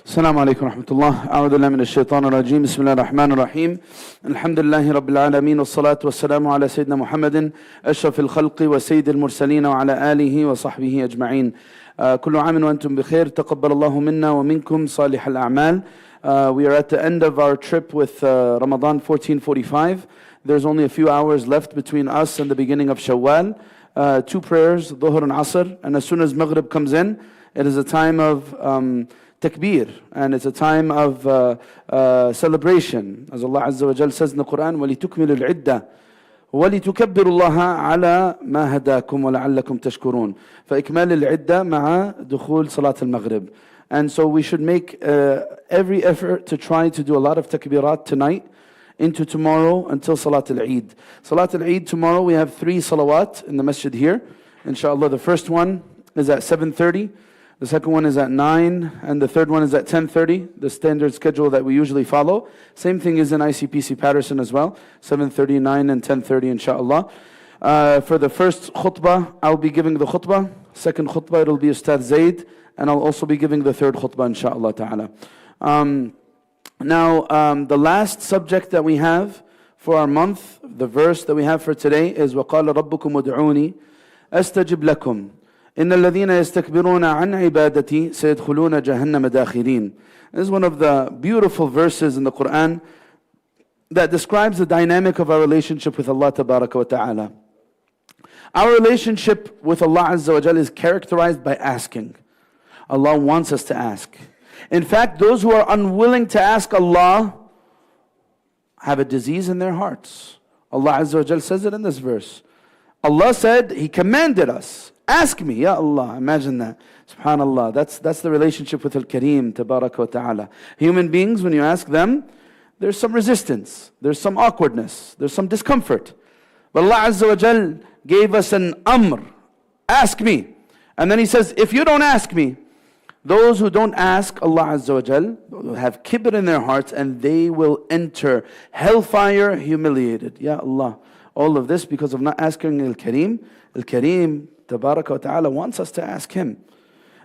السلام عليكم ورحمة الله. أعوذ بالله من الشيطان الرجيم. بسم الله الرحمن الرحيم. الحمد لله رب العالمين والصلاة والسلام على سيدنا محمد أشرف الخلق وسيد المرسلين وعلى آله وصحبه أجمعين. كل عام وأنتم بخير. تقبل الله منا ومنكم صالح الأعمال. We are at the end of our trip with Ramadan 1445. There's only a few hours left between us and the beginning of Shawwal. Two prayers, Dhuhr and Asr, and as soon as Maghrib comes in, it is a time of takbir, and it's a time of celebration. As Allah Azza wa Jal says in the Quran, وَلِتُكْمِلُ الْعِدَّةِ وَلِتُكَبِّرُوا اللَّهَ عَلَى مَا هَدَاكُمْ وَلَعَلَّكُمْ تَشْكُرُونَ. فإكمال العدة مع دخول صلاة المغرب. And so we should make every effort to try to do a lot of takbirat tonight into tomorrow until Salat al-Eid. Salat al-Eid tomorrow, we have 3 salawat in the masjid here. Inshallah, the first one is at 7:30. The second one is at 9, and the third one is at 10:30, the standard schedule that we usually follow. Same thing is in ICPC Patterson as well, 7:30, 9, and 10:30, inshallah. For the first khutbah, I'll be giving the khutbah. Second khutbah, it'll be Ustad Zaid, and I'll also be giving the third khutbah, inshallah ta'ala. The last subject that we have for our month, the verse that we have for today is وَقَالَ رَبُّكُمُ ادْعُونِي أَسْتَجِبْ لَكُمْ إِنَّ الَّذِينَ يَسْتَكْبِرُونَ عَنْ عِبَادَتِي سَيَدْخُلُونَ جَهَنَّمَ دَاخِرِينَ. This is one of the beautiful verses in the Quran that describes the dynamic of our relationship with Allah Tabaraka wa Ta'ala. Our relationship with Allah Azza wa Jal is characterized by asking. Allah wants us to ask. In fact, those who are unwilling to ask Allah have a disease in their hearts. Allah Azza wa Jal says it in this verse. Allah said, He commanded us, ask me, Ya Allah. Imagine that. Subhanallah. That's the relationship with Al-Kareem, Tabaraka wa Ta'ala. Human beings, when you ask them, there's some resistance, there's some awkwardness, there's some discomfort. But Allah Azza wa Jal gave us an amr, ask me. And then He says, if you don't ask me, those who don't ask Allah Azza wa Jal will have kibr in their hearts and they will enter hellfire humiliated. Ya Allah. All of this because of not asking Al-Kareem. Al-Kareem, Tabaraka wa Ta'ala, wants us to ask Him.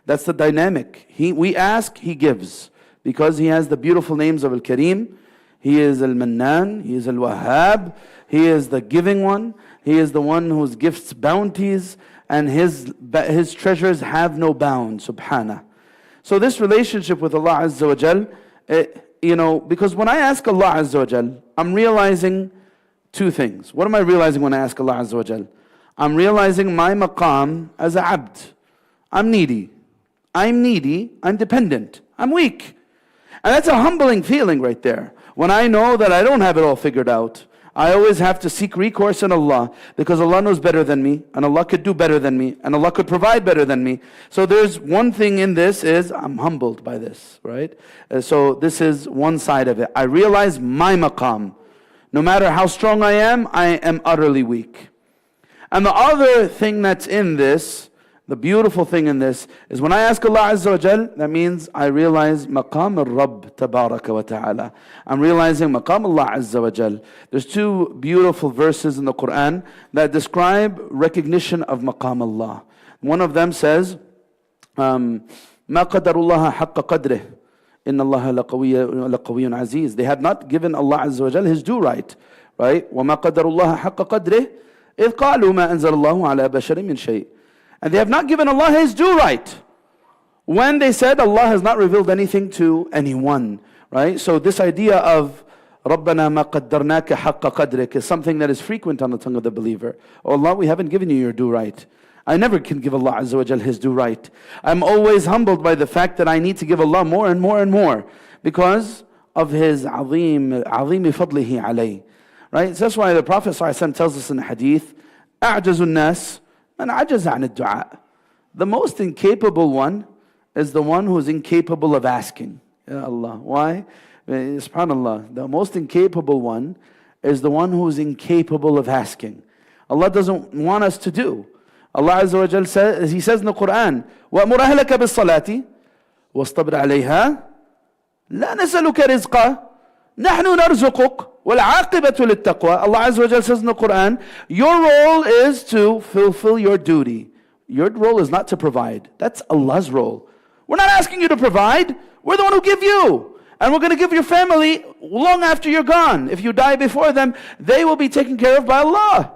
That's the dynamic. We ask, He gives. Because He has the beautiful names of Al-Kareem. He is Al-Mannan, He is Al-Wahhab, He is the giving one. He is the one whose gifts bounties, and His treasures have no bound, subhanah. So this relationship with Allah Azza wa Jal, because when I ask Allah Azza wa Jal, I'm realizing 2 things. What am I realizing when I ask Allah Azza wa Jal? I'm realizing my maqam as a abd. I'm needy, I'm dependent, I'm weak. And that's a humbling feeling right there. When I know that I don't have it all figured out, I always have to seek recourse in Allah, because Allah knows better than me, and Allah could do better than me, and Allah could provide better than me. So there's one thing in this is, I'm humbled by this, right? So this is one side of it. I realize my maqam. No matter how strong I am utterly weak. And the other thing that's in this, the beautiful thing in this, is when I ask Allah Azza wa Jal, that means I realize maqam al-Rabb Tabaraka wa Ta'ala. I'm realizing maqam Allah Azza wa Jal. There's 2 beautiful verses in the Quran that describe recognition of maqam Allah. One of them says, مَا قَدَرُ اللَّهَ حَقَّ قَدْرِهِ إِنَّ اللَّهَ لَقَوِيٌّ عَزِيزٌ. They have not given Allah Azza wa Jal His due right. وَمَا قَدَرُ اللَّهَ حَقَّ قَدْرِهِ إِذْ قَالُوا مَا أَنزَلَ اللَّهُ عَلَى بَشَرٍ مِّن شَيْءٍ. And they have not given Allah His due right when they said Allah has not revealed anything to anyone. Right? So this idea of رَبَّنَا مَا قَدَّرْنَاكَ حَقَّ قَدْرِكَ is something that is frequent on the tongue of the believer. Oh Allah, we haven't given you your due right. I never can give Allah Azza wa Jal His due right. I'm always humbled by the fact that I need to give Allah more and more and more because of His عظيم فضله علي. Right? So that's why the Prophet ﷺ tells us in the hadith, أعجز الناس من عجز عن الدعاء. The most incapable one is the one who is incapable of asking. Ya Allah. Why? SubhanAllah. The most incapable one is the one who is incapable of asking. Allah doesn't want us to do. Allah Azza wa Jal says, He says in the Quran, وَأْمُرْ أَهْلَكَ بِالصَّلَاةِ وَاصْطَبِرْ عَلَيْهَا لَا نَسَلُكَ رِزْقًا نَحْنُ نَرْزُقُكَ وَالْعَاقِبَةُ لِلتَّقْوَى. Allah Azza wa Jal says in the Quran, your role is to fulfill your duty. Your role is not to provide. That's Allah's role. We're not asking you to provide. We're the one who give you. And we're going to give your family long after you're gone. If you die before them, they will be taken care of by Allah.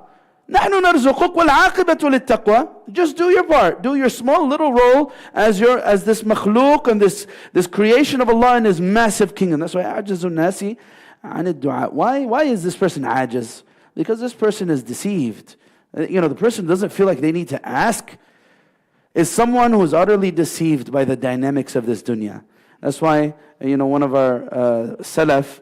نحن نرزقك والعاقبة للتقوى. Just do your part. Do your small little role as this makhluk and this creation of Allah in His massive kingdom. That's why عجز الناس عن الدعاء. Why is this person عاجز? Because this person is deceived. The person doesn't feel like they need to ask. Is someone who is utterly deceived by the dynamics of this dunya. That's why, one of our salaf,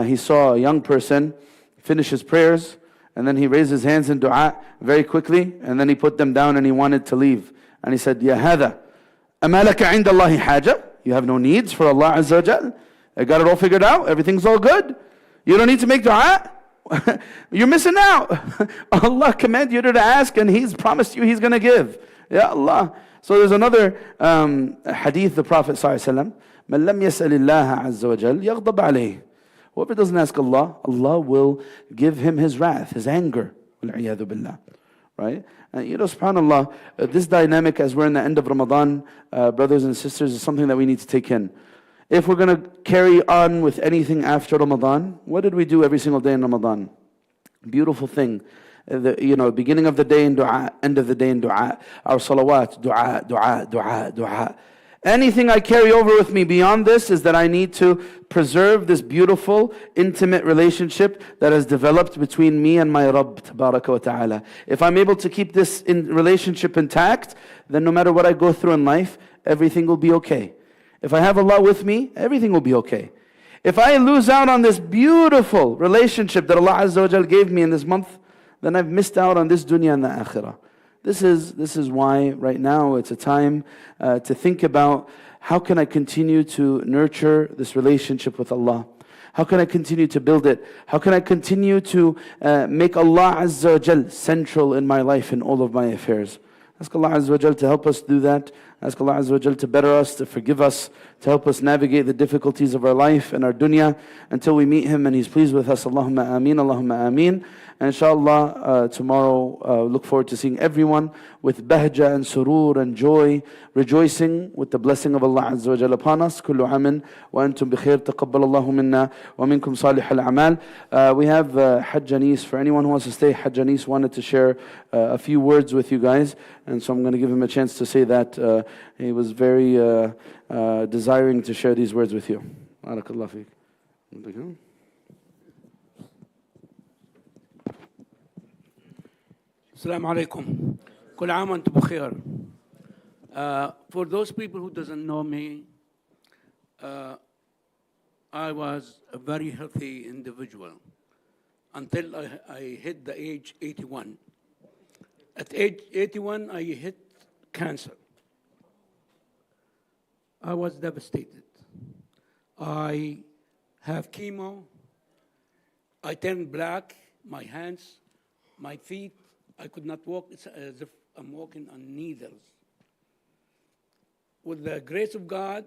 he saw a young person finish his prayers, and then he raised his hands in dua very quickly, and then he put them down and he wanted to leave. And he said, Ya hada, أما لك عند الله حاجة? You have no needs for Allah Azza wa Jal? I got it all figured out, everything's all good. You don't need to make dua? You're missing out. Allah commanded you to ask, and He's promised you He's going to give. Ya Allah. So there's another hadith, the Prophet ﷺ, مَنْ لَمْ يَسْأَلِ اللَّهَ عَزَّ وَجَلْ يَغْضَبْ عَلَيْهِ. Whoever doesn't ask Allah, Allah will give him His wrath, His anger. وَالْعِيَاذُ بِاللَّهِ. Right? And subhanAllah, this dynamic as we're in the end of Ramadan, brothers and sisters, is something that we need to take in. If we're going to carry on with anything after Ramadan, what did we do every single day in Ramadan? Beautiful thing. Beginning of the day in dua, end of the day in dua. Our salawat, dua, dua, dua, dua. Anything I carry over with me beyond this is that I need to preserve this beautiful, intimate relationship that has developed between me and my Rabb, tabaraka wa ta'ala. If I'm able to keep this relationship intact, then no matter what I go through in life, everything will be okay. If I have Allah with me, everything will be okay. If I lose out on this beautiful relationship that Allah Azza wa Jal gave me in this month, then I've missed out on this dunya and the akhirah. This is why right now it's a time to think about how can I continue to nurture this relationship with Allah? How can I continue to build it? How can I continue to make Allah Azza wa Jal central in my life and all of my affairs? Ask Allah Azza wa Jal to help us do that. Ask Allah Azza wa Jal to better us, to forgive us, to help us navigate the difficulties of our life and our dunya until we meet Him and He's pleased with us. Allahumma ameen, Allahumma ameen. And inshallah, tomorrow, look forward to seeing everyone with bahja and surur and joy, rejoicing with the blessing of Allah Azza wa Jalla upon us. Kullu amin wa antum bi khair, taqabbal Allahu minna wa minkum salih al-a'mal. We have Hajj Anis. For anyone who wants to stay, Hajj Anis wanted to share a few words with you guys. And so I'm going to give him a chance to say that. He was very desiring to share these words with you. Barakallah feek. Assalamu alaikum. Kul aam wa antum bikhair. For those people who doesn't know me, I was a very healthy individual until I hit the age 81. At age 81, I hit cancer. I was devastated. I have chemo. I turned black, my hands, my feet. I could not walk. It's as if I'm walking on needles. With the grace of God,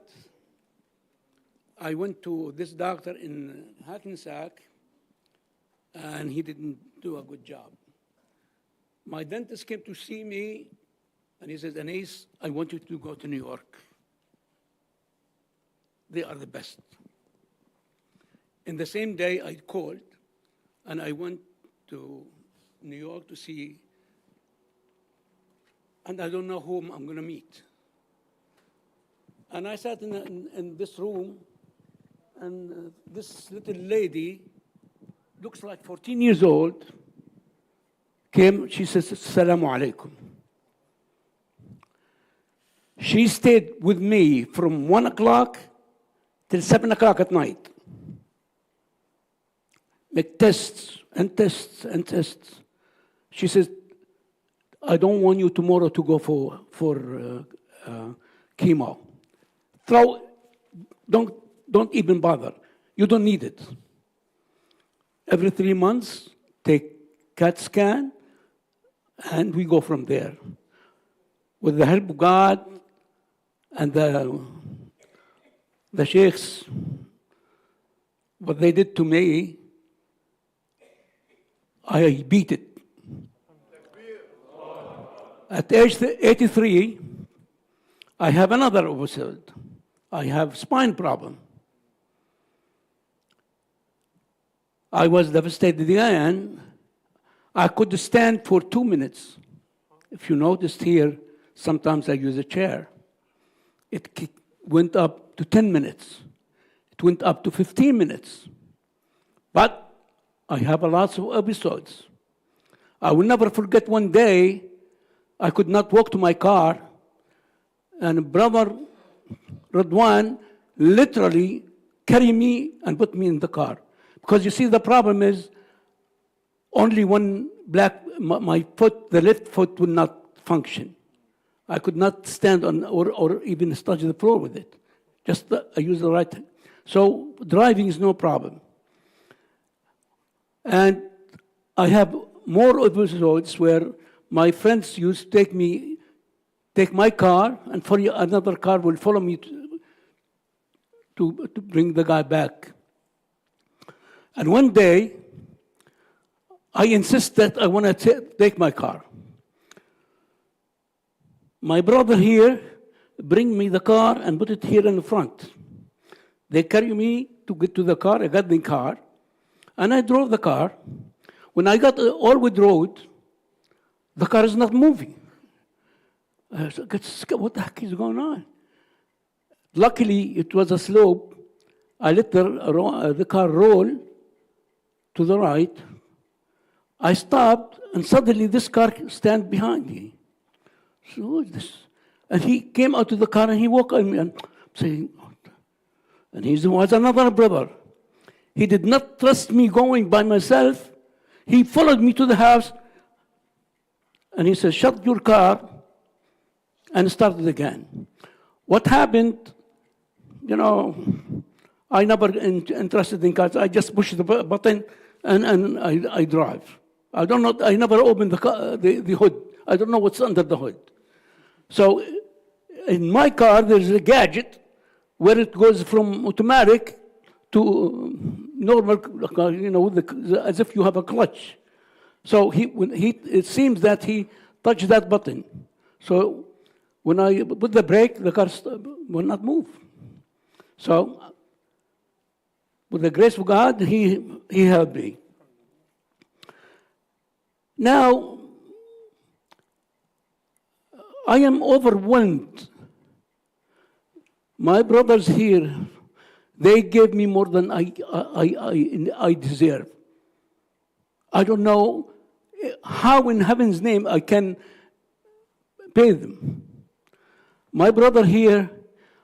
I went to this doctor in Hackensack, and he didn't do a good job. My dentist came to see me, and he says, Anis, I want you to go to New York. They are the best. In the same day, I called, and I went to New York to see, and I don't know whom I'm going to meet. And I sat in this room, and this little lady, looks like 14 years old, came, she says, Assalamu alaikum. She stayed with me from 1 o'clock till 7 o'clock at night. Make tests and tests and tests. She says, I don't want you tomorrow to go for chemo. Don't even bother. You don't need it. Every 3 months, take CAT scan, and we go from there. With the help of God and the sheikhs, what they did to me, I beat it. At age 83, I have another episode. I have spine problem. I was devastated again. I could stand for 2 minutes. If you noticed here, sometimes I use a chair. It went up to 10 minutes. It went up to 15 minutes. But I have a lot of episodes. I will never forget one day, I could not walk to my car, and brother Radwan literally carried me and put me in the car. Because you see, the problem is only one my foot, the left foot, would not function. I could not stand on or even touch the floor with it. Just I use the right hand. So driving is no problem. And I have more episodes where my friends used to take my car, and for another car will follow me to bring the guy back. And one day, I insist that I want to take my car. My brother here bring me the car and put it here in the front. They carry me to get to the car. I got the car, and I drove the car. When I got Allwood Road, the car is not moving. I said, what the heck is going on? Luckily, it was a slope. I let the car roll to the right. I stopped, and suddenly this car stand behind me. So what is this? And he came out of the car and he walked on me and saying, and he was another brother. He did not trust me going by myself. He followed me to the house and he said, shut your car, and started again. What happened, I never interested in cars. I just push the button and I drive. I don't know, I never opened the hood. I don't know what's under the hood. So in my car, there's a gadget where it goes from automatic to normal, as if you have a clutch. So it seems that he touched that button. So when I put the brake, the car will not move. So with the grace of God, he helped me. Now, I am overwhelmed. My brothers here, they gave me more than I deserve. I don't know how in heaven's name I can pay them. My brother here,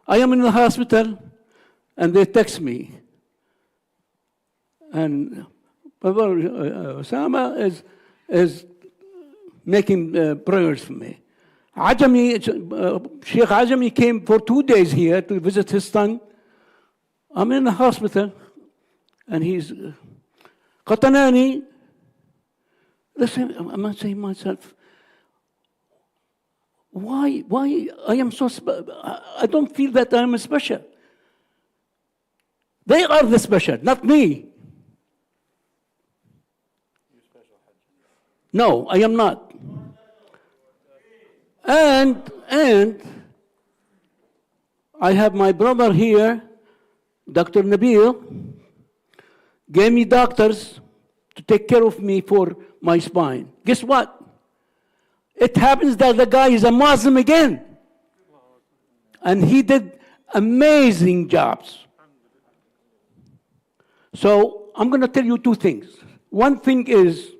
I am in the hospital, and they text me. And Brother Osamah is making prayers for me. Shaykh Ajami came for 2 days here to visit his son. I'm in the hospital, and he's Qatanani. Listen, I'm saying to myself, why I am so I don't feel that I am special. They are the special, not me. No, I am not. And I have my brother here, Dr. Nabil, gave me doctors to take care of me for my spine. Guess what? It happens that the guy is a Muslim again. And he did amazing jobs. So I'm going to tell you two things. One thing is,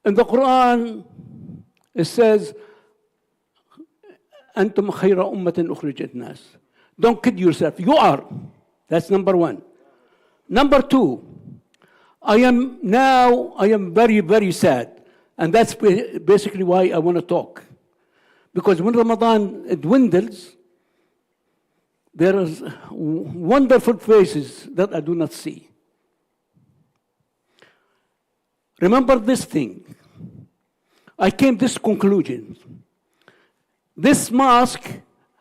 in the Quran, it says, أنتم خير أمة أخرجت الناس. Don't kid yourself. You are. That's number one. Number two, I am very, very sad. And that's basically why I want to talk. Because when Ramadan dwindles, there is wonderful faces that I do not see. Remember this thing. I came to this conclusion. This mosque,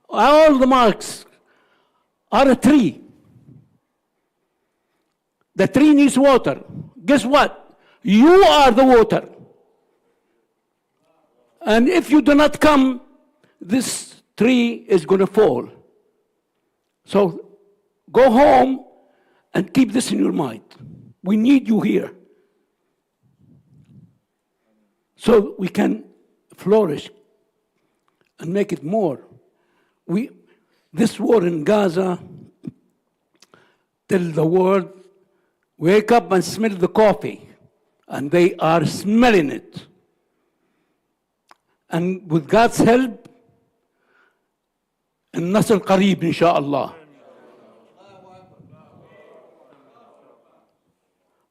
all the mosques are a tree. The tree needs water. Guess what? You are the water. And if you do not come, this tree is going to fall. So go home and keep this in your mind. We need you here so we can flourish and make it more. This war in Gaza, tell the world, wake up and smell the coffee. And they are smelling it. And with God's help, النصر قريب إن شاء الله.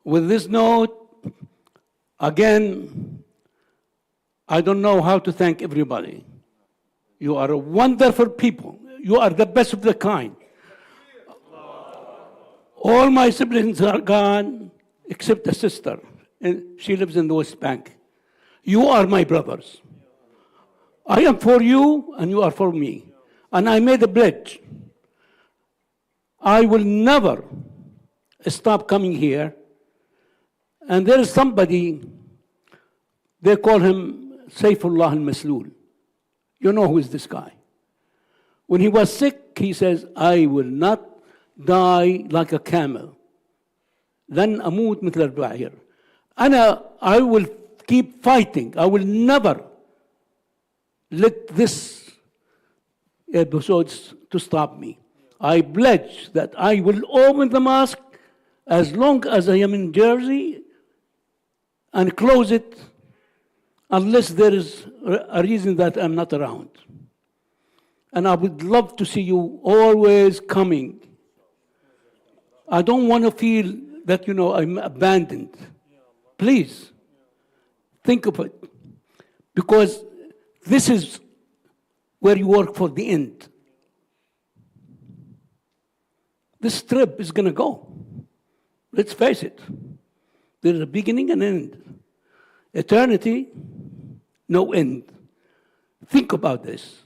With this note, again, I don't know how to thank everybody. You are a wonderful people. You are the best of the kind. All my siblings are gone, except a sister. And she lives in the West Bank. You are my brothers. I am for you, and you are for me. And I made a pledge. I will never stop coming here. And there is somebody, they call him Saifullah al-Maslul. You know who is this guy. When he was sick, he says, I will not die like a camel. لن أموت مثل البعير. I will keep fighting. I will never let this episodes to stop me. I pledge that I will open the mosque as long as I am in Jersey and close it unless there is a reason that I'm not around. And I would love to see you always coming. I don't want to feel that, I'm abandoned. Please, think of it. Because this is where you work for the end. This trip is going to go. Let's face it. There's a beginning and end. Eternity, no end. Think about this.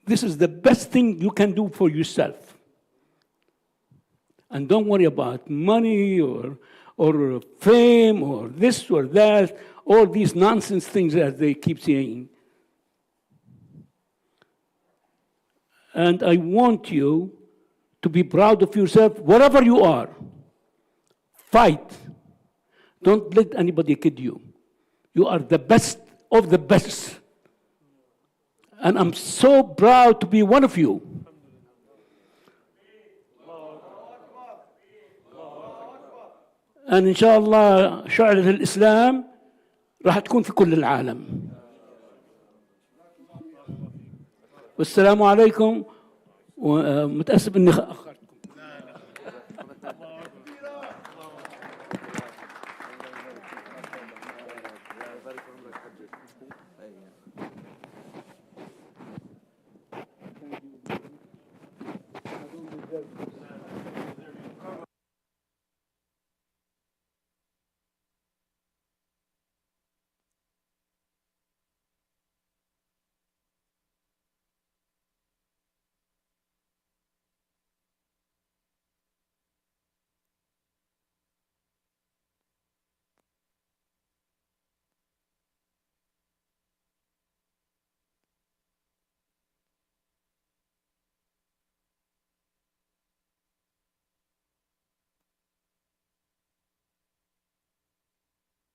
This is the best thing you can do for yourself. And don't worry about money or fame or this or that, all these nonsense things that they keep saying. And I want you to be proud of yourself, wherever you are. Fight. Don't let anybody kid you. You are the best of the best. And I'm so proud to be one of you. And إن شاء الله شعلة الإسلام راح تكون في كل العالم. والسلام عليكم ومتأسف إني أخرتكم.